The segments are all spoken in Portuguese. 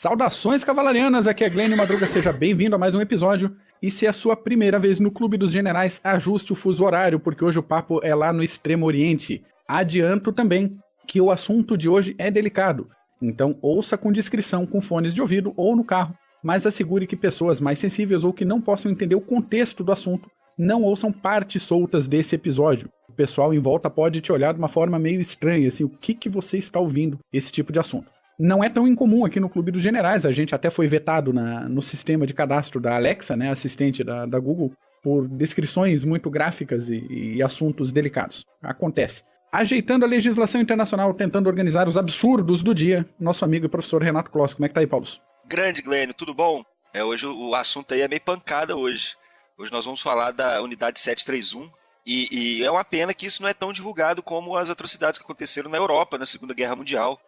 Saudações cavalarianas, aqui é Glenn Madruga, seja bem-vindo a mais um episódio. E se é a sua primeira vez no Clube dos Generais, ajuste o fuso horário, porque hoje o papo é lá no Extremo Oriente. Adianto também que o assunto de hoje é delicado, então ouça com discrição com fones de ouvido ou no carro, mas assegure que pessoas mais sensíveis ou que não possam entender o contexto do assunto não ouçam partes soltas desse episódio. O pessoal em volta pode te olhar de uma forma meio estranha, assim, o que você está ouvindo esse tipo de assunto. Não é tão incomum aqui no Clube dos Generais, a gente até foi vetado no sistema de cadastro da Alexa, né, assistente da Google, por descrições muito gráficas e assuntos delicados. Acontece. Ajeitando a legislação internacional, tentando organizar os absurdos do dia, nosso amigo e professor Renato Kloss. Como é que tá aí, Paulo? Grande, Glênio, tudo bom? Hoje o assunto aí é meio pancada hoje. Hoje nós vamos falar da unidade 731 e é uma pena que isso não é tão divulgado como as atrocidades que aconteceram na Europa na Segunda Guerra Mundial.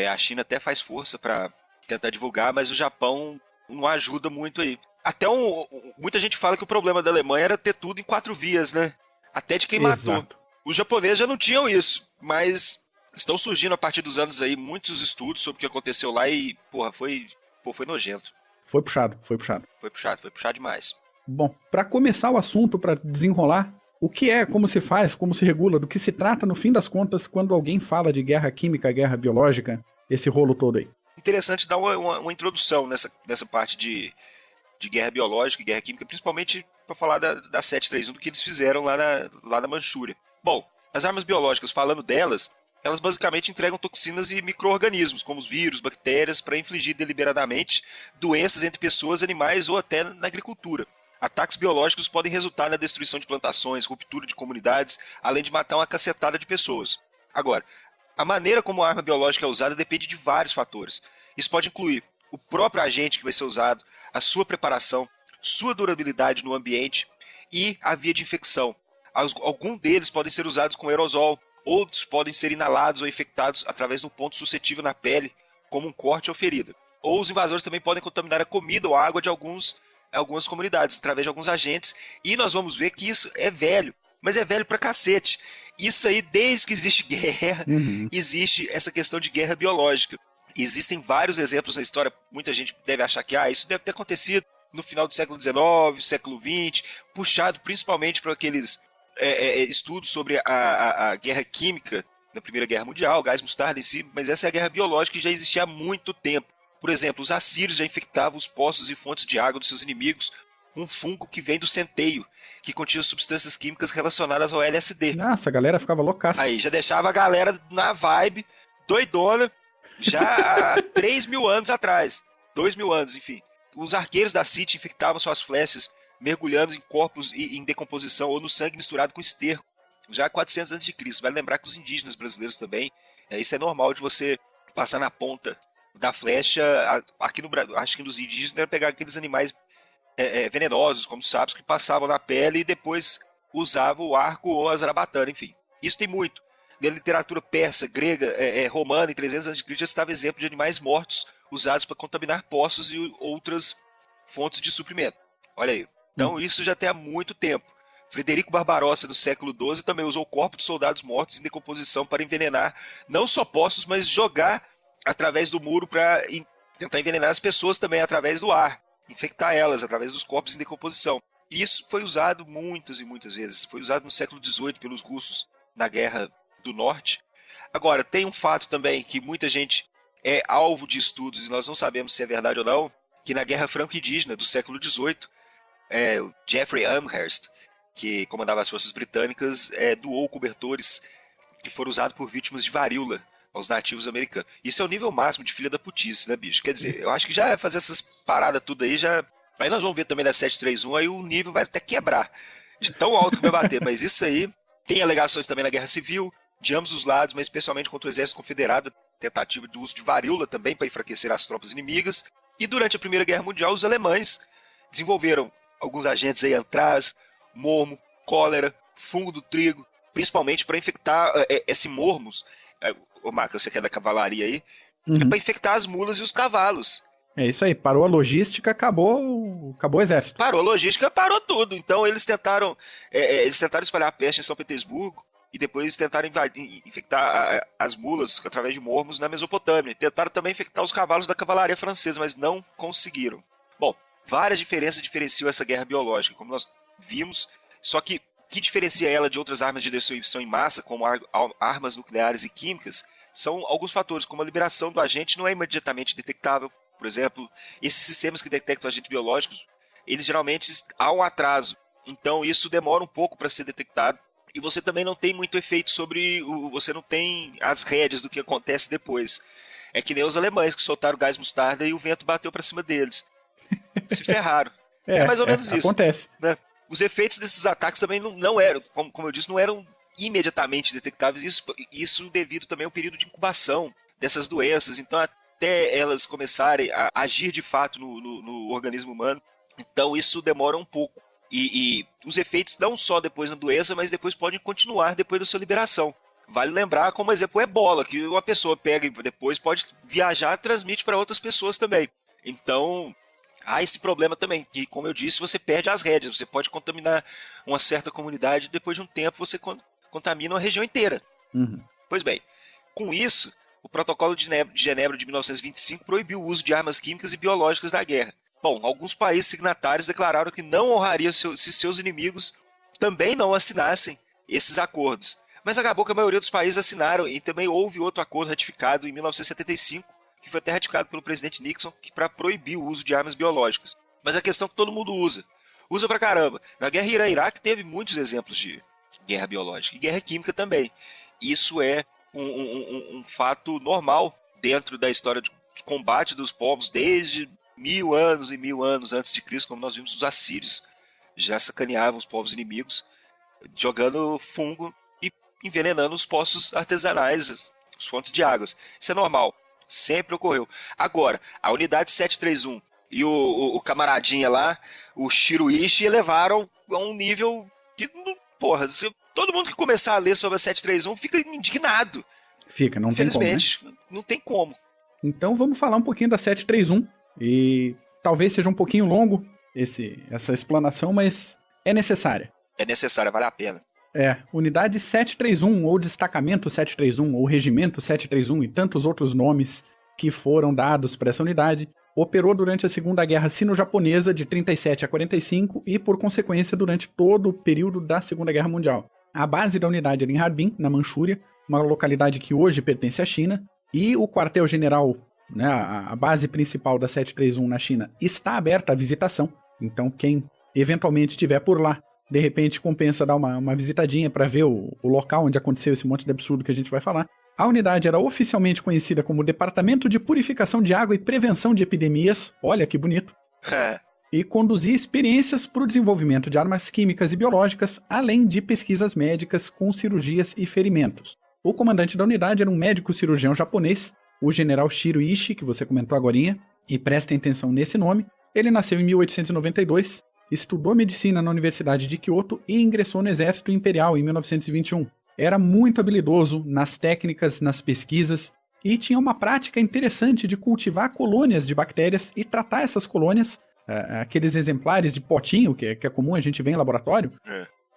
A China até faz força para tentar divulgar, mas o Japão não ajuda muito aí. Até muita gente fala que o problema da Alemanha era ter tudo em 4 vias, né? Até de quem matou. Os japoneses já não tinham isso, mas estão surgindo a partir dos anos aí muitos estudos sobre o que aconteceu lá e, foi nojento. Foi puxado. Foi puxado demais. Bom, para começar o assunto, para desenrolar, o que é, como se faz, como se regula, do que se trata no fim das contas quando alguém fala de guerra química, guerra biológica, esse rolo todo aí? Interessante dar uma introdução nessa parte de guerra biológica e guerra química, principalmente para falar da 731, do que eles fizeram lá na Manchúria. Bom, as armas biológicas, falando delas, elas basicamente entregam toxinas e micro-organismos, como os vírus, bactérias, para infligir deliberadamente doenças entre pessoas, animais ou até na agricultura. Ataques biológicos podem resultar na destruição de plantações, ruptura de comunidades, além de matar uma cacetada de pessoas. Agora, a maneira como a arma biológica é usada depende de vários fatores. Isso pode incluir o próprio agente que vai ser usado, a sua preparação, sua durabilidade no ambiente e a via de infecção. Alguns deles podem ser usados com aerosol, outros podem ser inalados ou infectados através de um ponto suscetível na pele, como um corte ou ferida. Ou os invasores também podem contaminar a comida ou a água de algumas comunidades, através de alguns agentes, e nós vamos ver que isso é velho, mas é velho pra cacete. Isso aí, desde que existe guerra, existe essa questão de guerra biológica. Existem vários exemplos na história, muita gente deve achar que isso deve ter acontecido no final do século XIX, século XX, puxado principalmente por aqueles estudos sobre a guerra química na Primeira Guerra Mundial, gás mostarda em si, mas essa é a guerra biológica que já existia há muito tempo. Por exemplo, os assírios já infectavam os poços e fontes de água dos seus inimigos com um fungo que vem do centeio, que continha substâncias químicas relacionadas ao LSD. Nossa, a galera ficava loucaça. Aí já deixava a galera na vibe, doidona, já há 3.000 anos atrás. 2.000 anos, enfim. Os arqueiros da City infectavam suas flechas, mergulhando em corpos em decomposição ou no sangue misturado com esterco, já há 400 a.C. Vale lembrar que os indígenas brasileiros também, isso é normal de você passar na ponta da flecha. Aqui no Brasil, acho que nos indígenas era pegar aqueles animais venenosos, como os sapos, que passavam na pele e depois usavam o arco ou a zarabatana, enfim. Isso tem muito. Na literatura persa, grega, romana, em 300 a.C. já estava exemplo de animais mortos usados para contaminar poços e outras fontes de suprimento. Olha aí. Então isso já tem há muito tempo. Frederico Barbarossa, no século XII, também usou corpos de soldados mortos em decomposição para envenenar não só poços, mas jogar através do muro para tentar envenenar as pessoas também através do ar, infectar elas através dos corpos em decomposição. E isso foi usado muitas e muitas vezes. Foi usado no século XVIII pelos russos na Guerra do Norte. Agora, tem um fato também que muita gente é alvo de estudos e nós não sabemos se é verdade ou não, que na Guerra Franco-Indígena do século XVIII, o Jeffrey Amherst, que comandava as forças britânicas, doou cobertores que foram usados por vítimas de varíola aos nativos americanos. Isso é o nível máximo de filha da putice, né, bicho? Quer dizer, eu acho que já fazer essas paradas tudo aí já... Aí nós vamos ver também na 731, aí o nível vai até quebrar, de tão alto que vai bater. Mas isso aí, tem alegações também na Guerra Civil, de ambos os lados, mas especialmente contra o Exército Confederado, tentativa de uso de varíola também para enfraquecer as tropas inimigas. E durante a Primeira Guerra Mundial, os alemães desenvolveram alguns agentes aí, antraz, mormo, cólera, fungo do trigo, principalmente para infectar esse mormos. Ô Marco, você que é da cavalaria aí, para infectar as mulas e os cavalos. É isso aí, parou a logística, acabou o exército. Parou a logística, parou tudo. Então eles tentaram espalhar a peste em São Petersburgo, e depois tentaram infectar as mulas através de mormos na Mesopotâmia. Tentaram também infectar os cavalos da cavalaria francesa, mas não conseguiram. Bom, várias diferenças diferenciam essa guerra biológica, como nós vimos, só que o que diferencia ela de outras armas de destruição em massa, como armas nucleares e químicas, são alguns fatores, como a liberação do agente não é imediatamente detectável. Por exemplo, esses sistemas que detectam agentes biológicos, eles geralmente há um atraso. Então isso demora um pouco para ser detectado. E você também não tem muito efeito sobre você não tem as rédeas do que acontece depois. É que nem os alemães que soltaram gás mostarda e o vento bateu para cima deles. Se ferraram. É mais ou menos isso. Acontece. Né? Os efeitos desses ataques também não eram, como eu disse, não eram imediatamente detectáveis. Isso devido também ao período de incubação dessas doenças. Então, até elas começarem a agir de fato no organismo humano. Então, isso demora um pouco. E os efeitos não só depois na doença, mas depois podem continuar depois da sua liberação. Vale lembrar, como exemplo, o ebola, que uma pessoa pega e depois pode viajar e transmite para outras pessoas também. Então, há esse problema também, que, como eu disse, você perde as rédeas. Você pode contaminar uma certa comunidade e depois de um tempo você contamina uma região inteira. Uhum. Pois bem, com isso, o Protocolo de Genebra de 1925 proibiu o uso de armas químicas e biológicas na guerra. Bom, alguns países signatários declararam que não honrariam se seus inimigos também não assinassem esses acordos. Mas acabou que a maioria dos países assinaram e também houve outro acordo ratificado em 1975, que foi até ratificado pelo presidente Nixon, para proibir o uso de armas biológicas. Mas a questão é que todo mundo usa pra caramba. Na guerra Irã-Iraque teve muitos exemplos de guerra biológica e guerra química também. Isso é um fato normal dentro da história de combate dos povos desde 1000 anos e 1000 anos antes de Cristo, como nós vimos os assírios já sacaneavam os povos inimigos jogando fungo e envenenando os poços artesanais, as fontes de águas. Isso é normal, sempre ocorreu. Agora, a unidade 731 e o camaradinha lá, o Shiroishi, elevaram a um nível que, porra, todo mundo que começar a ler sobre a 731 fica indignado. Fica, não tem como, né? Infelizmente, não tem como. Então vamos falar um pouquinho da 731 e talvez seja um pouquinho longo essa explanação, mas é necessária. É necessária, vale a pena. Unidade 731, ou Destacamento 731, ou Regimento 731 e tantos outros nomes que foram dados para essa unidade, operou durante a Segunda Guerra Sino-Japonesa de 37 a 45 e, por consequência, durante todo o período da Segunda Guerra Mundial. A base da unidade era em Harbin, na Manchúria, uma localidade que hoje pertence à China, e o quartel-general, né, a base principal da 731 na China, está aberta à visitação. Então, quem eventualmente estiver por lá, de repente compensa dar uma visitadinha para ver o local onde aconteceu esse monte de absurdo que a gente vai falar. A unidade era oficialmente conhecida como Departamento de Purificação de Água e Prevenção de Epidemias, olha que bonito, e conduzia experiências para o desenvolvimento de armas químicas e biológicas, além de pesquisas médicas com cirurgias e ferimentos. O comandante da unidade era um médico cirurgião japonês, o general Shiroishi, que você comentou agorinha, e prestem atenção nesse nome. Ele nasceu em 1892, estudou medicina na Universidade de Kyoto e ingressou no Exército Imperial em 1921. Era muito habilidoso nas técnicas, nas pesquisas, e tinha uma prática interessante de cultivar colônias de bactérias e tratar essas colônias, aqueles exemplares de potinho, que é comum a gente ver em laboratório,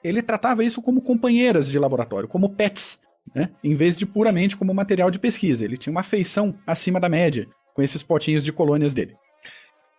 ele tratava isso como companheiras de laboratório, como pets, né? Em vez de puramente como material de pesquisa. Ele tinha uma afeição acima da média com esses potinhos de colônias dele.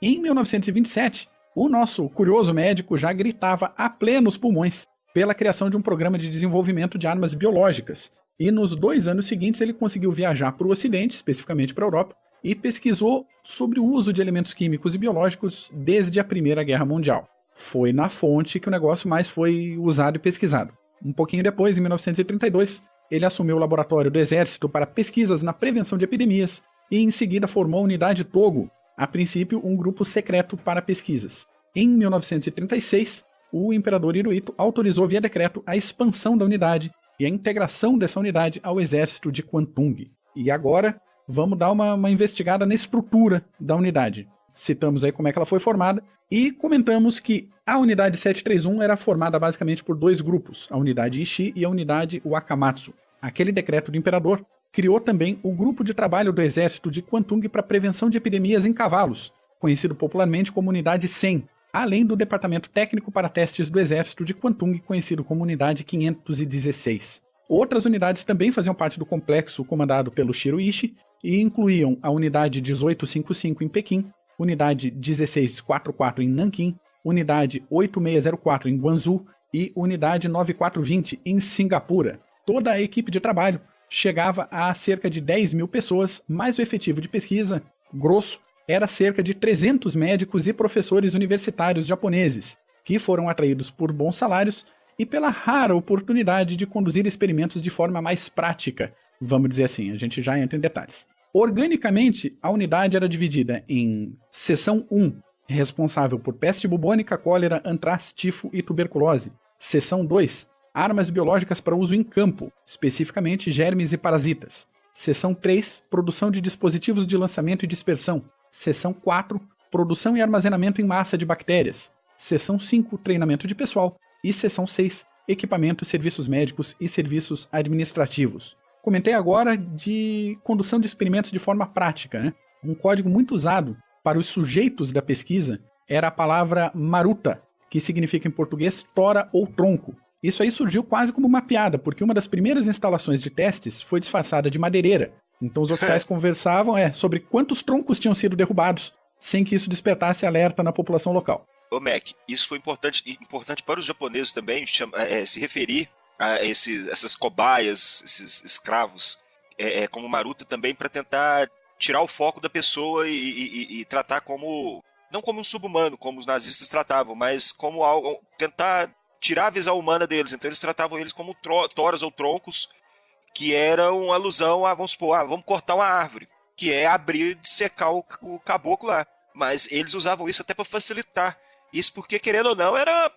Em 1927, o nosso curioso médico já gritava a plenos pulmões pela criação de um programa de desenvolvimento de armas biológicas. E nos 2 anos seguintes ele conseguiu viajar para o Ocidente, especificamente para a Europa, e pesquisou sobre o uso de elementos químicos e biológicos desde a Primeira Guerra Mundial. Foi na fonte que o negócio mais foi usado e pesquisado. Um pouquinho depois, em 1932, ele assumiu o laboratório do Exército para pesquisas na prevenção de epidemias e em seguida formou a Unidade Togo, a princípio um grupo secreto para pesquisas. Em 1936, o imperador Hirohito autorizou via decreto a expansão da unidade e a integração dessa unidade ao exército de Kwantung. E agora, vamos dar uma investigada na estrutura da unidade. Citamos aí como é que ela foi formada e comentamos que a unidade 731 era formada basicamente por 2 grupos, a unidade Ishii e a unidade Wakamatsu. Aquele decreto do imperador criou também o grupo de trabalho do exército de Kwantung para prevenção de epidemias em cavalos, conhecido popularmente como unidade 100, além do departamento técnico para testes do exército de Kwantung, conhecido como unidade 516. Outras unidades também faziam parte do complexo comandado pelo Shiro Ishii e incluíam a unidade 1855 em Pequim, unidade 1644 em Nanquim, unidade 8604 em Guangzhou e unidade 9420 em Singapura. Toda a equipe de trabalho chegava a cerca de 10 mil pessoas, mas o efetivo de pesquisa, grosso, era cerca de 300 médicos e professores universitários japoneses, que foram atraídos por bons salários e pela rara oportunidade de conduzir experimentos de forma mais prática, vamos dizer assim, a gente já entra em detalhes. Organicamente, a unidade era dividida em Seção 1, responsável por peste bubônica, cólera, antraz, tifo e tuberculose. Seção 2, armas biológicas para uso em campo, especificamente germes e parasitas. Seção 3, produção de dispositivos de lançamento e dispersão. Seção 4, produção e armazenamento em massa de bactérias. Seção 5, treinamento de pessoal. E seção 6, equipamentos, serviços médicos e serviços administrativos. Comentei agora de condução de experimentos de forma prática, né? Um código muito usado para os sujeitos da pesquisa era a palavra maruta, que significa em português tora ou tronco. Isso aí surgiu quase como uma piada, porque uma das primeiras instalações de testes foi disfarçada de madeireira. Então os oficiais conversavam sobre quantos troncos tinham sido derrubados, sem que isso despertasse alerta na população local. Ô Mac, isso foi importante para os japoneses também, se referir a essas cobaias, esses escravos, como maruta também, para tentar tirar o foco da pessoa e tratar não como um sub-humano, como os nazistas tratavam, mas como algo, tentar tirar a visão humana deles. Então eles tratavam eles como toras ou troncos, que eram alusão a, vamos supor, vamos cortar uma árvore, que é abrir e secar o caboclo lá. Mas eles usavam isso até para facilitar. Isso porque, querendo ou não, era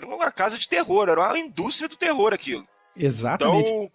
uma casa de terror, era uma indústria do terror aquilo. Exatamente. Então,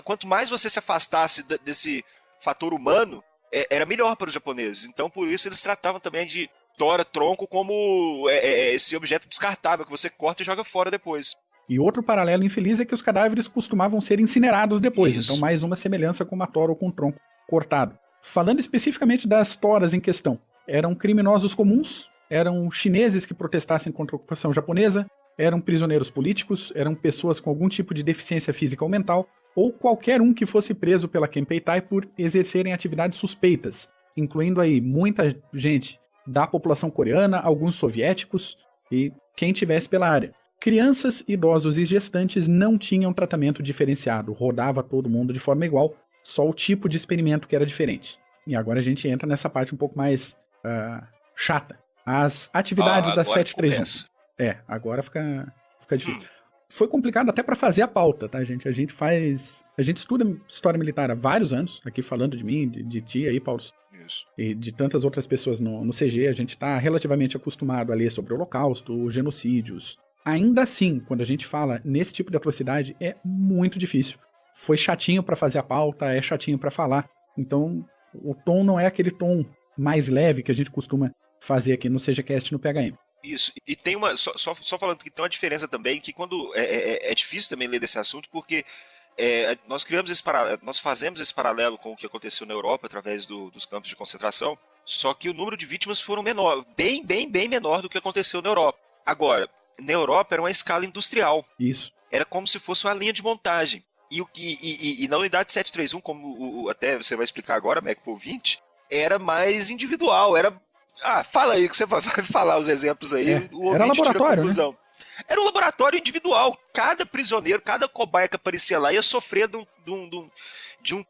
quanto mais você se afastasse desse fator humano, era melhor para os japoneses. Então, por isso, eles tratavam também de tora, tronco, como esse objeto descartável que você corta e joga fora depois. E outro paralelo infeliz é que os cadáveres costumavam ser incinerados depois. Isso. Então, mais uma semelhança com uma tora ou com um tronco cortado. Falando especificamente das toras em questão, eram criminosos comuns, eram chineses que protestassem contra a ocupação japonesa, eram prisioneiros políticos, eram pessoas com algum tipo de deficiência física ou mental, ou qualquer um que fosse preso pela Kempeitai por exercerem atividades suspeitas, incluindo aí muita gente da população coreana, alguns soviéticos e quem tivesse pela área. Crianças, idosos e gestantes não tinham tratamento diferenciado, rodava todo mundo de forma igual, só o tipo de experimento que era diferente. E agora a gente entra nessa parte um pouco mais chata. As atividades da 731. Agora fica difícil. Foi complicado até para fazer a pauta, tá, gente? A gente estuda história militar há vários anos, aqui falando de mim, de ti aí, Paulo. Isso. E de tantas outras pessoas no CG, a gente está relativamente acostumado a ler sobre o Holocausto, genocídios. Ainda assim, quando a gente fala nesse tipo de atrocidade, é muito difícil. Foi chatinho para fazer a pauta, é chatinho para falar. Então, o tom não é aquele tom mais leve que a gente costuma fazer aqui no CGCast no PHM. Isso, e tem uma, só falando que tem uma diferença também, que quando é difícil também ler desse assunto, porque nós fazemos esse paralelo com o que aconteceu na Europa, através dos campos de concentração, só que o número de vítimas foram menor, bem menor do que aconteceu na Europa. Agora, na Europa era uma escala industrial. Isso. Era como se fosse uma linha de montagem. E na unidade 731, como até você vai explicar agora, Mac, por 20, era mais individual, fala aí que você vai falar os exemplos aí. Era laboratório, né? Era um laboratório individual. Cada prisioneiro, cada cobaia que aparecia lá ia sofrer de um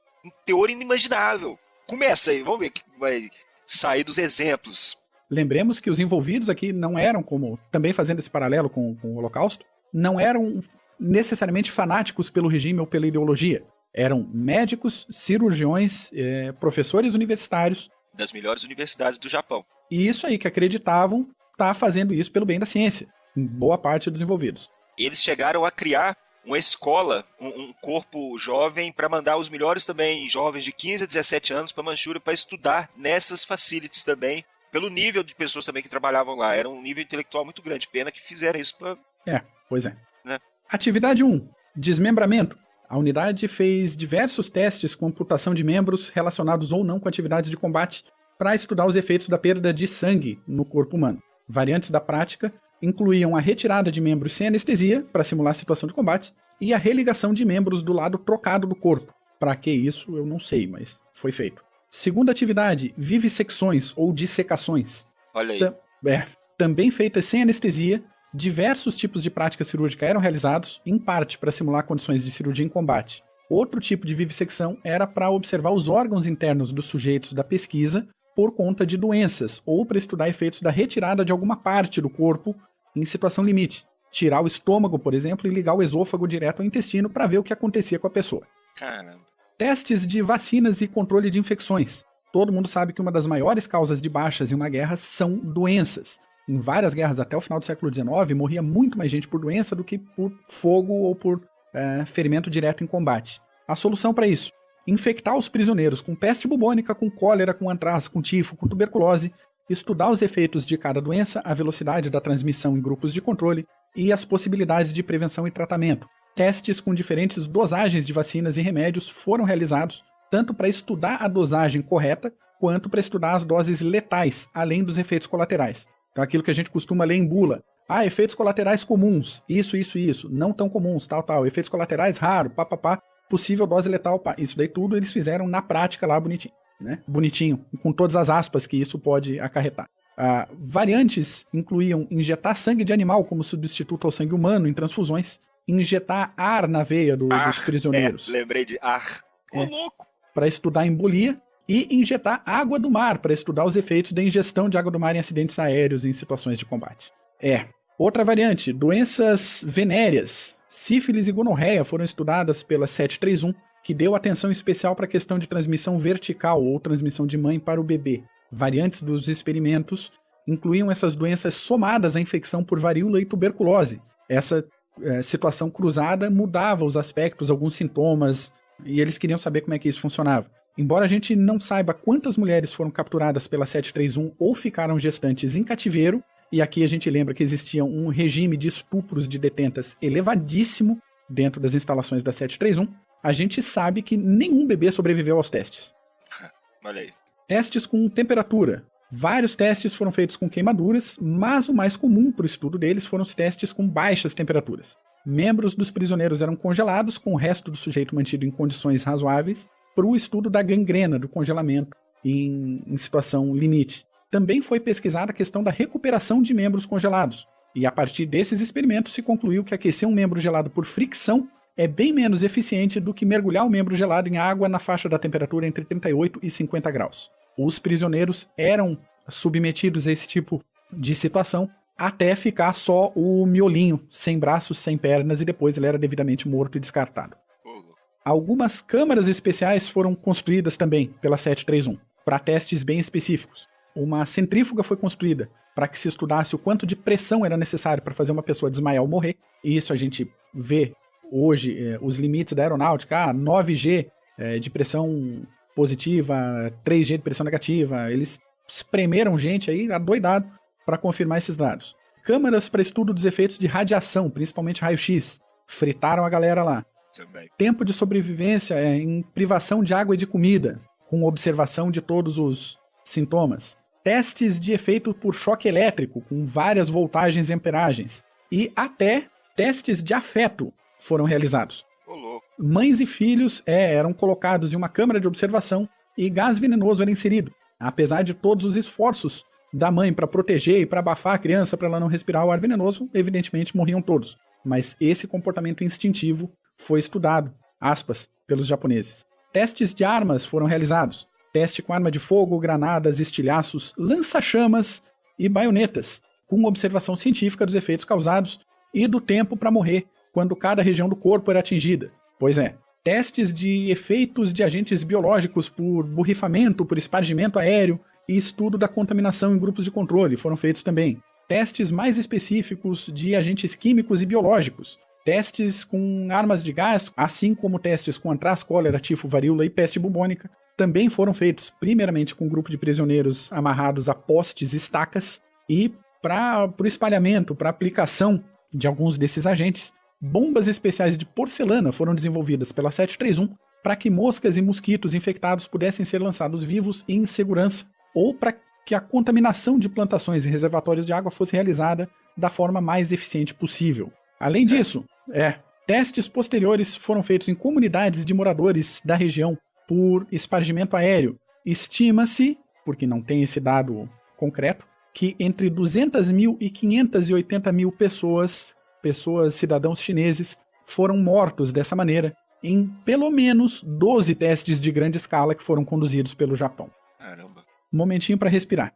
teor inimaginável. Começa aí, vamos ver que vai sair dos exemplos. Lembremos que os envolvidos aqui não eram, como também fazendo esse paralelo com o Holocausto, não eram necessariamente fanáticos pelo regime ou pela ideologia. Eram médicos, cirurgiões, professores universitários. Das melhores universidades do Japão. E isso aí, que acreditavam estar fazendo isso pelo bem da ciência, em boa parte dos envolvidos. Eles chegaram a criar uma escola, um corpo jovem, para mandar os melhores também, jovens de 15 a 17 anos, para a Manchúria, para estudar nessas facilities também, pelo nível de pessoas também que trabalhavam lá. Era um nível intelectual muito grande. Pena que fizeram isso para... Pois é. Né? Atividade 1. Desmembramento. A unidade fez diversos testes com amputação de membros relacionados ou não com atividades de combate para estudar os efeitos da perda de sangue no corpo humano. Variantes da prática incluíam a retirada de membros sem anestesia para simular a situação de combate e a religação de membros do lado trocado do corpo. Para que isso, eu não sei, mas foi feito. Segunda atividade, vivissecções ou dissecações. Olha aí. Também feitas sem anestesia, diversos tipos de prática cirúrgica eram realizados, em parte para simular condições de cirurgia em combate. Outro tipo de vivissecção era para observar os órgãos internos dos sujeitos da pesquisa por conta de doenças, ou para estudar efeitos da retirada de alguma parte do corpo em situação limite. Tirar o estômago, por exemplo, e ligar o esôfago direto ao intestino para ver o que acontecia com a pessoa. Caramba. Testes de vacinas e controle de infecções. Todo mundo sabe que uma das maiores causas de baixas em uma guerra são doenças. Em várias guerras até o final do século XIX, morria muito mais gente por doença do que por fogo ou por ferimento direto em combate. A solução para isso? Infectar os prisioneiros com peste bubônica, com cólera, com antraz, com tifo, com tuberculose, estudar os efeitos de cada doença, a velocidade da transmissão em grupos de controle e as possibilidades de prevenção e tratamento. Testes com diferentes dosagens de vacinas e remédios foram realizados, tanto para estudar a dosagem correta, quanto para estudar as doses letais, além dos efeitos colaterais. Então aquilo que a gente costuma ler em bula. Efeitos colaterais comuns, isso, não tão comuns, tal. Efeitos colaterais raro, possível dose letal, Isso daí tudo eles fizeram na prática lá bonitinho, né? Bonitinho, com todas as aspas que isso pode acarretar. Variantes incluíam injetar sangue de animal como substituto ao sangue humano em transfusões, injetar ar na veia dos prisioneiros. Lembrei de ar. Ô, louco! Para estudar embolia, e injetar água do mar para estudar os efeitos da ingestão de água do mar em acidentes aéreos e em situações de combate. Outra variante, doenças venéreas. Sífilis e gonorreia foram estudadas pela 731, que deu atenção especial para a questão de transmissão vertical ou transmissão de mãe para o bebê. Variantes dos experimentos incluíam essas doenças somadas à infecção por varíola e tuberculose. Essa situação cruzada mudava os aspectos, alguns sintomas, e eles queriam saber como é que isso funcionava. Embora a gente não saiba quantas mulheres foram capturadas pela 731 ou ficaram gestantes em cativeiro, e aqui a gente lembra que existia um regime de estupros de detentas elevadíssimo dentro das instalações da 731, a gente sabe que nenhum bebê sobreviveu aos testes. Olha aí. Testes com temperatura. Vários testes foram feitos com queimaduras, mas o mais comum para o estudo deles foram os testes com baixas temperaturas. Membros dos prisioneiros eram congelados, com o resto do sujeito mantido em condições razoáveis, para o estudo da gangrena, do congelamento em situação limite. Também foi pesquisada a questão da recuperação de membros congelados, e a partir desses experimentos se concluiu que aquecer um membro gelado por fricção é bem menos eficiente do que mergulhar o membro gelado em água na faixa da temperatura entre 38 e 50 graus. Os prisioneiros eram submetidos a esse tipo de situação até ficar só o miolinho, sem braços, sem pernas, e depois ele era devidamente morto e descartado. Algumas câmaras especiais foram construídas também pela 731, para testes bem específicos. Uma centrífuga foi construída para que se estudasse o quanto de pressão era necessário para fazer uma pessoa desmaiar ou morrer, e isso a gente vê hoje, os limites da aeronáutica, 9G de pressão positiva, 3G de pressão negativa, eles espremeram gente aí adoidado para confirmar esses dados. Câmaras para estudo dos efeitos de radiação, principalmente raio-x, fritaram a galera lá. Também. Tempo de sobrevivência em privação de água e de comida, com observação de todos os sintomas. Testes de efeito por choque elétrico, com várias voltagens e amperagens. E até testes de afeto foram realizados. Mães e filhos eram colocados em uma câmara de observação e gás venenoso era inserido. Apesar de todos os esforços da mãe para proteger e para abafar a criança para ela não respirar o ar venenoso, evidentemente morriam todos. Mas esse comportamento instintivo foi estudado, aspas, pelos japoneses. Testes de armas foram realizados. Teste com arma de fogo, granadas, estilhaços, lança-chamas e baionetas, com observação científica dos efeitos causados e do tempo para morrer, quando cada região do corpo era atingida. Pois é, testes de efeitos de agentes biológicos por borrifamento, por espargimento aéreo e estudo da contaminação em grupos de controle foram feitos também. Testes mais específicos de agentes químicos e biológicos. Testes com armas de gás, assim como testes com antraz, cólera, tifo, varíola e peste bubônica, também foram feitos primeiramente com um grupo de prisioneiros amarrados a postes e estacas, e para o espalhamento, para a aplicação de alguns desses agentes, bombas especiais de porcelana foram desenvolvidas pela 731 para que moscas e mosquitos infectados pudessem ser lançados vivos e em segurança, ou para que a contaminação de plantações e reservatórios de água fosse realizada da forma mais eficiente possível. Além disso, Testes posteriores foram feitos em comunidades de moradores da região por espargimento aéreo. Estima-se, porque não tem esse dado concreto, que entre 200 mil e 580 mil pessoas, cidadãos chineses, foram mortos dessa maneira em pelo menos 12 testes de grande escala que foram conduzidos pelo Japão. Caramba. Um momentinho para respirar.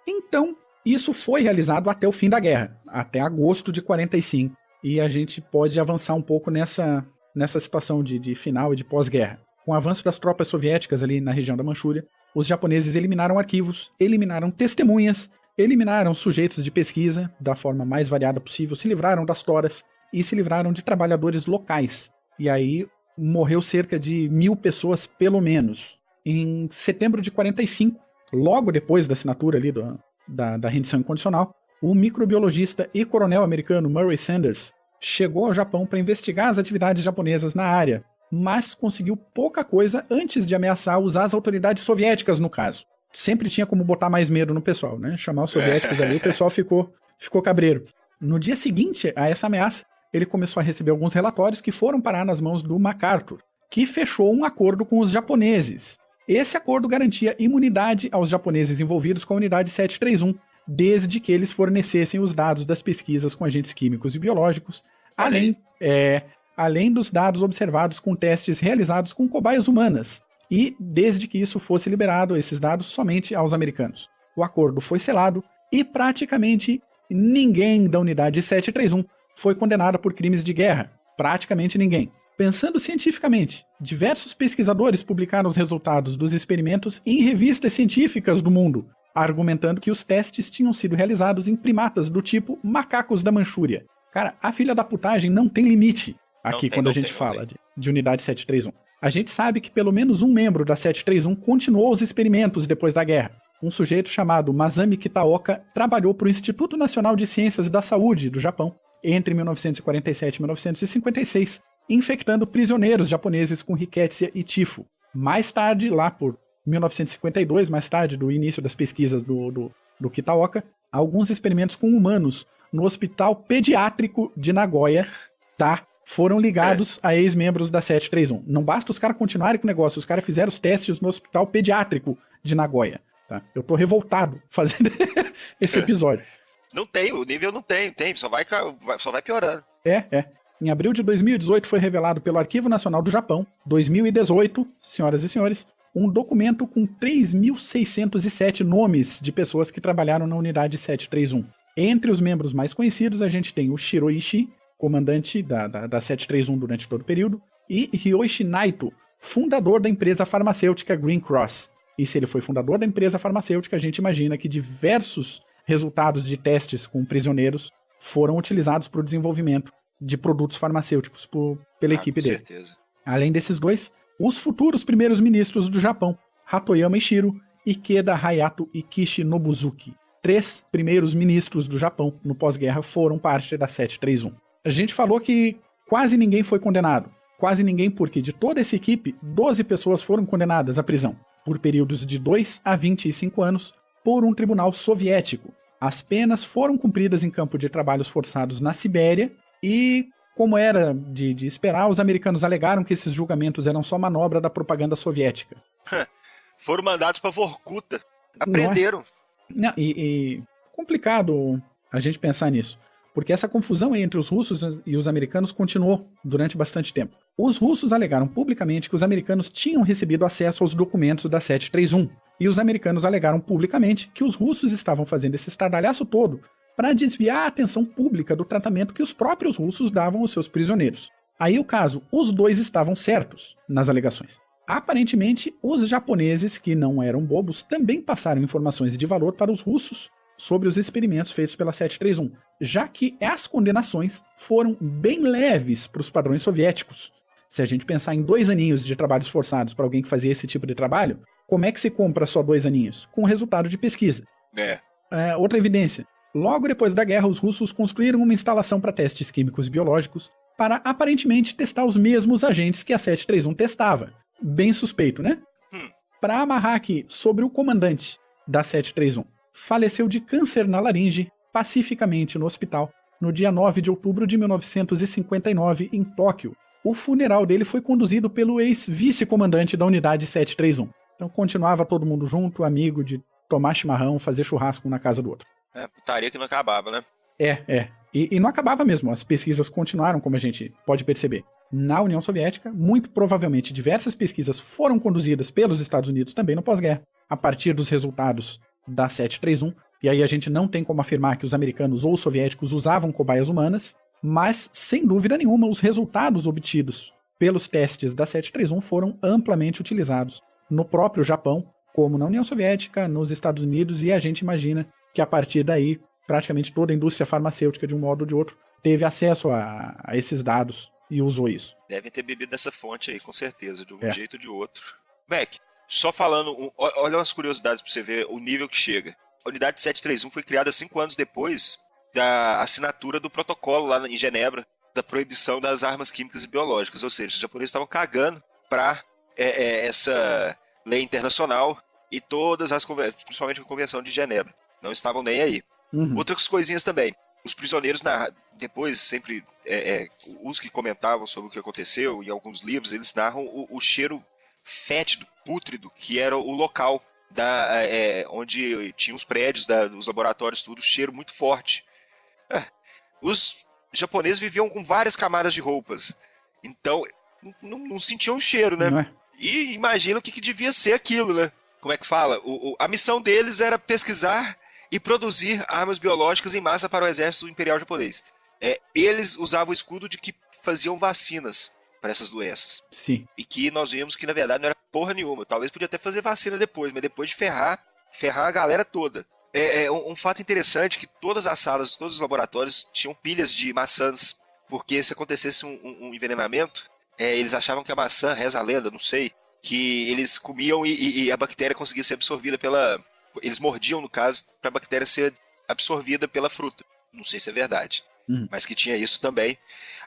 Então, isso foi realizado até o fim da guerra, até agosto de 45. E a gente pode avançar um pouco nessa situação de final e de pós-guerra. Com o avanço das tropas soviéticas ali na região da Manchúria, os japoneses eliminaram arquivos, eliminaram testemunhas, eliminaram sujeitos de pesquisa da forma mais variada possível, se livraram das toras e se livraram de trabalhadores locais. E aí morreu cerca de 1.000 pessoas, pelo menos. Em setembro de 45, logo depois da assinatura ali da rendição incondicional, o microbiologista e coronel americano Murray Sanders chegou ao Japão para investigar as atividades japonesas na área, mas conseguiu pouca coisa antes de ameaçar usar as autoridades soviéticas no caso. Sempre tinha como botar mais medo no pessoal, né? Chamar os soviéticos ali, o pessoal ficou cabreiro. No dia seguinte a essa ameaça, ele começou a receber alguns relatórios que foram parar nas mãos do MacArthur, que fechou um acordo com os japoneses. Esse acordo garantia imunidade aos japoneses envolvidos com a unidade 731, desde que eles fornecessem os dados das pesquisas com agentes químicos e biológicos, além dos dados observados com testes realizados com cobaias humanas, e desde que isso fosse liberado, esses dados, somente aos americanos. O acordo foi selado e praticamente ninguém da unidade 731 foi condenado por crimes de guerra. Praticamente ninguém. Pensando cientificamente, diversos pesquisadores publicaram os resultados dos experimentos em revistas científicas do mundo, argumentando que os testes tinham sido realizados em primatas do tipo macacos da Manchúria. Cara, a filha da putagem não tem limite aqui quando a gente fala de unidade 731. A gente sabe que pelo menos um membro da 731 continuou os experimentos depois da guerra. Um sujeito chamado Masami Kitaoka trabalhou para o Instituto Nacional de Ciências da Saúde do Japão entre 1947 e 1956, infectando prisioneiros japoneses com rickettsia e tifo. Mais tarde, lá por 1952, mais tarde do início das pesquisas do Kitaoka, alguns experimentos com humanos no Hospital Pediátrico de Nagoya, foram ligados a ex-membros da 731. Não basta os caras continuarem com o negócio, os caras fizeram os testes no Hospital Pediátrico de Nagoya. Tá? Eu tô revoltado fazendo esse episódio. Não tem, o nível não tem, só vai piorando. Em abril de 2018 foi revelado pelo Arquivo Nacional do Japão, 2018, senhoras e senhores, um documento com 3.607 nomes de pessoas que trabalharam na unidade 731. Entre os membros mais conhecidos, a gente tem o Shiroishi, comandante da 731 durante todo o período, e Ryoichi Naito, fundador da empresa farmacêutica Green Cross. E se ele foi fundador da empresa farmacêutica, a gente imagina que diversos resultados de testes com prisioneiros foram utilizados para o desenvolvimento de produtos farmacêuticos pela equipe dele. Com certeza. Além desses dois, os futuros primeiros ministros do Japão, Hatoyama Ishiro, Ikeda Hayato e Kishi Nobuzuki. 3 primeiros ministros do Japão no pós-guerra foram parte da 731. A gente falou que quase ninguém foi condenado. Quase ninguém porque de toda essa equipe, 12 pessoas foram condenadas à prisão, por períodos de 2 a 25 anos, por um tribunal soviético. As penas foram cumpridas em campo de trabalhos forçados na Sibéria e, como era de esperar, os americanos alegaram que esses julgamentos eram só manobra da propaganda soviética. Foram mandados para Vorkuta. Aprenderam. Não, e complicado a gente pensar nisso, porque essa confusão entre os russos e os americanos continuou durante bastante tempo. Os russos alegaram publicamente que os americanos tinham recebido acesso aos documentos da 731, e os americanos alegaram publicamente que os russos estavam fazendo esse estardalhaço todo para desviar a atenção pública do tratamento que os próprios russos davam aos seus prisioneiros. Aí o caso, os dois estavam certos nas alegações. Aparentemente, os japoneses, que não eram bobos, também passaram informações de valor para os russos sobre os experimentos feitos pela 731, já que as condenações foram bem leves para os padrões soviéticos. Se a gente pensar em 2 aninhos de trabalhos forçados para alguém que fazia esse tipo de trabalho, como é que se compra só 2 aninhos? Com o resultado de pesquisa. Outra evidência. Logo depois da guerra, os russos construíram uma instalação para testes químicos e biológicos para aparentemente testar os mesmos agentes que a 731 testava. Bem suspeito, né? Para amarrar aqui, sobre o comandante da 731. Faleceu de câncer na laringe, pacificamente no hospital, no dia 9 de outubro de 1959, em Tóquio. O funeral dele foi conduzido pelo ex-vice-comandante da unidade 731. Então continuava todo mundo junto, amigo de tomar chimarrão, fazer churrasco na casa do outro. Putaria que não acabava, né? E não acabava mesmo, as pesquisas continuaram, como a gente pode perceber. Na União Soviética, muito provavelmente diversas pesquisas foram conduzidas pelos Estados Unidos também no pós-guerra, a partir dos resultados da 731, e aí a gente não tem como afirmar que os americanos ou os soviéticos usavam cobaias humanas, mas, sem dúvida nenhuma, os resultados obtidos pelos testes da 731 foram amplamente utilizados no próprio Japão, como na União Soviética, nos Estados Unidos, e a gente imagina que a partir daí, praticamente toda a indústria farmacêutica, de um modo ou de outro, teve acesso a esses dados e usou isso. Devem ter bebido dessa fonte aí, com certeza, de um jeito ou de outro. Mac, só falando, olha umas curiosidades pra você ver o nível que chega. A unidade 731 foi criada 5 anos depois da assinatura do protocolo lá em Genebra, da proibição das armas químicas e biológicas, ou seja, os japoneses estavam cagando para essa lei internacional e todas as convenções, principalmente a Convenção de Genebra, não estavam nem aí. Outras coisinhas também. Os prisioneiros, depois, sempre, os que comentavam sobre o que aconteceu, em alguns livros, eles narram o cheiro fétido, pútrido, que era o local onde tinha os prédios dos laboratórios, tudo, cheiro muito forte. Os japoneses viviam com várias camadas de roupas, então não sentiam o cheiro, né? Não é? E imagina o que devia ser aquilo, né? Como é que fala? A missão deles era pesquisar e produzir armas biológicas em massa para o exército imperial japonês. Eles usavam o escudo de que faziam vacinas para essas doenças. Sim. E que nós vimos que, na verdade, não era porra nenhuma. Talvez podia até fazer vacina depois, mas depois de ferrar a galera toda. Um fato interessante que todas as salas, todos os laboratórios tinham pilhas de maçãs, porque se acontecesse um envenenamento, eles achavam que a maçã, reza a lenda, não sei, que eles comiam e a bactéria conseguia ser absorvida eles mordiam, no caso, para a bactéria ser absorvida pela fruta. Não sei se é verdade, mas que tinha isso também.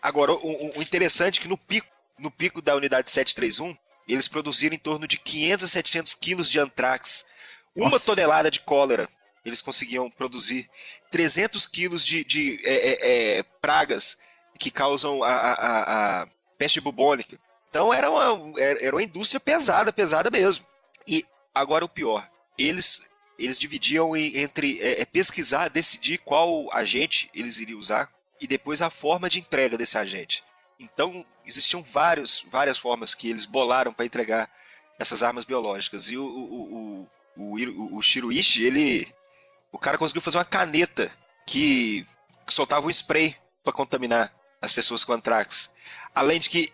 Agora, o interessante é que no pico da unidade 731, eles produziram em torno de 500 a 700 quilos de antrax, uma tonelada de cólera. Eles conseguiam produzir 300 quilos de pragas que causam a peste bubônica. Então era uma indústria pesada mesmo. E agora o pior, eles dividiam entre pesquisar, decidir qual agente eles iriam usar e depois a forma de entrega desse agente. Então existiam várias formas que eles bolaram para entregar essas armas biológicas. E o Shiroishi, o cara conseguiu fazer uma caneta que soltava um spray para contaminar as pessoas com antrax. Além de que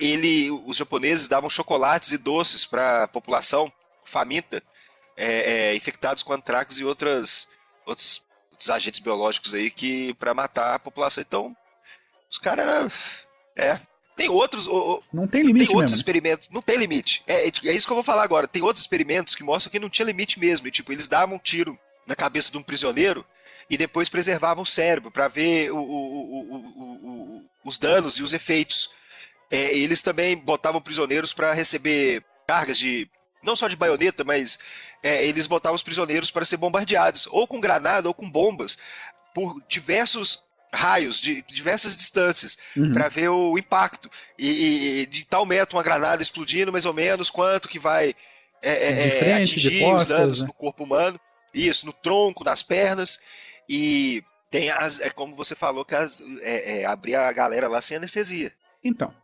os japoneses davam chocolates e doces para a população faminta, infectados com antrax e outros agentes biológicos aí para matar a população. Então, os caras tem outros. Não tem limite tem outros mesmo. Experimentos. Não tem limite. É isso que eu vou falar agora. Tem outros experimentos que mostram que não tinha limite mesmo. E, tipo, eles davam um tiro na cabeça de um prisioneiro e depois preservavam o cérebro para ver os danos e os efeitos. Eles também botavam prisioneiros para receber cargas não só de baioneta, mas eles botavam os prisioneiros para ser bombardeados, ou com granada ou com bombas, por diversos raios, de diversas distâncias, para ver o impacto. E de tal metro uma granada explodindo, mais ou menos, quanto que vai de frente, atingir de costas, os danos né? no corpo humano. Isso, no tronco, nas pernas. E tem como você falou, que abrir a galera lá sem anestesia. Então,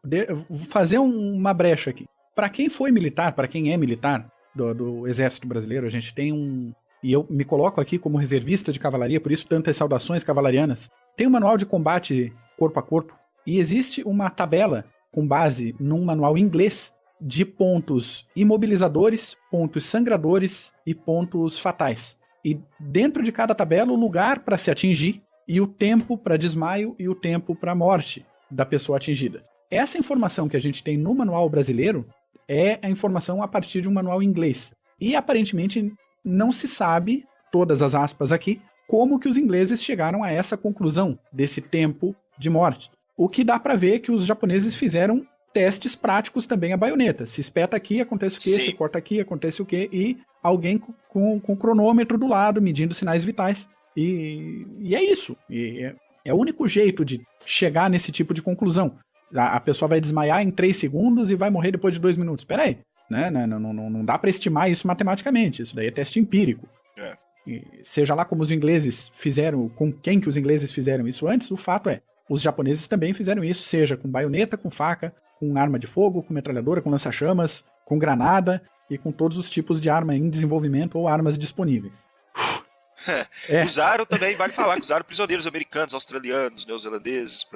vou fazer uma brecha aqui. Para quem foi militar, para quem é militar do Exército Brasileiro, a gente tem e eu me coloco aqui como reservista de cavalaria, por isso tantas saudações cavalarianas. Tem um manual de combate corpo a corpo, e existe uma tabela com base num manual inglês de pontos imobilizadores, pontos sangradores e pontos fatais. E dentro de cada tabela, o lugar para se atingir, e o tempo para desmaio e o tempo para morte da pessoa atingida. Essa informação que a gente tem no manual brasileiro é a informação a partir de um manual inglês. E aparentemente não se sabe, todas as aspas aqui, como que os ingleses chegaram a essa conclusão desse tempo de morte. O que dá para ver é que os japoneses fizeram testes práticos também a baioneta. Se espeta aqui, acontece o quê? Sim. Se corta aqui, acontece o quê? E alguém com cronômetro do lado, medindo sinais vitais. E é isso. E É o único jeito de chegar nesse tipo de conclusão. A pessoa vai desmaiar em 3 segundos e vai morrer depois de 2 minutos. Pera aí, né? Não dá pra estimar isso matematicamente. Isso daí é teste empírico. E seja lá como os ingleses fizeram, com quem que os ingleses fizeram isso antes, o fato é, os japoneses também fizeram isso, seja com baioneta, com faca, com arma de fogo, com metralhadora, com lança-chamas, com granada e com todos os tipos de arma em desenvolvimento ou armas disponíveis. Usaram também, vale falar, que usaram prisioneiros americanos, australianos, neozelandeses,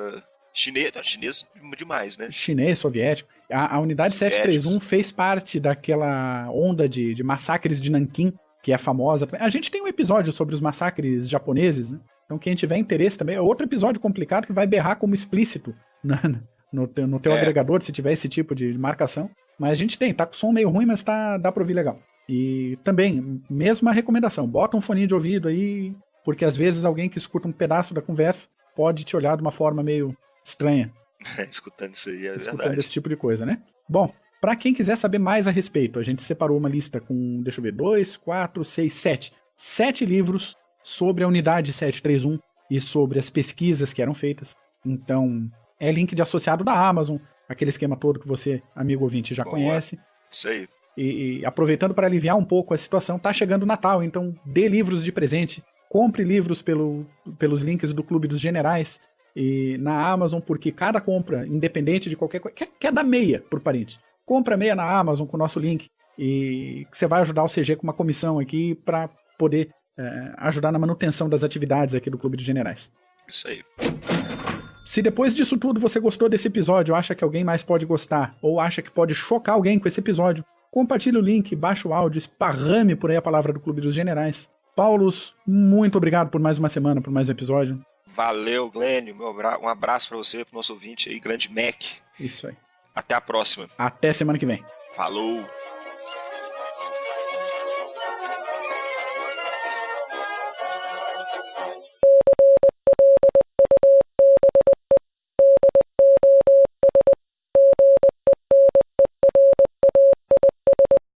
chinês demais, né? Chinês, soviético. A unidade 731 fez parte daquela onda de massacres de Nanquim, que é famosa. A gente tem um episódio sobre os massacres japoneses, né? Então quem tiver interesse também, é outro episódio complicado que vai berrar como explícito no teu agregador, se tiver esse tipo de marcação. Mas a gente tá com som meio ruim, mas dá pra ouvir legal. E também, mesma recomendação, bota um foninho de ouvido aí, porque às vezes alguém que escuta um pedaço da conversa pode te olhar de uma forma meio estranha. Escutando isso aí, escutando verdade. esse tipo de coisa, né? Bom, pra quem quiser saber mais a respeito, a gente separou uma lista com, deixa eu ver, 2, 4, 6, 7. 7 livros sobre a unidade 731 e sobre as pesquisas que eram feitas. Então, é link de associado da Amazon, aquele esquema todo que você, amigo ouvinte, já conhece. Isso aí. E aproveitando para aliviar um pouco a situação, tá chegando o Natal, então dê livros de presente, compre livros pelos links do Clube dos Generais e na Amazon, porque cada compra, independente de qualquer coisa, quer dar meia por parente. Compra meia na Amazon com o nosso link e você vai ajudar o CG com uma comissão aqui para poder ajudar na manutenção das atividades aqui do Clube dos Generais. Isso aí. Se depois disso tudo você gostou desse episódio, acha que alguém mais pode gostar, ou acha que pode chocar alguém com esse episódio, compartilhe o link, baixe o áudio, esparrame por aí a palavra do Clube dos Generais. Paulos, muito obrigado por mais uma semana, por mais um episódio. Valeu, Glênio. Um abraço pra você, pro nosso ouvinte aí, grande Mac. Isso aí. Até a próxima. Até semana que vem. Falou.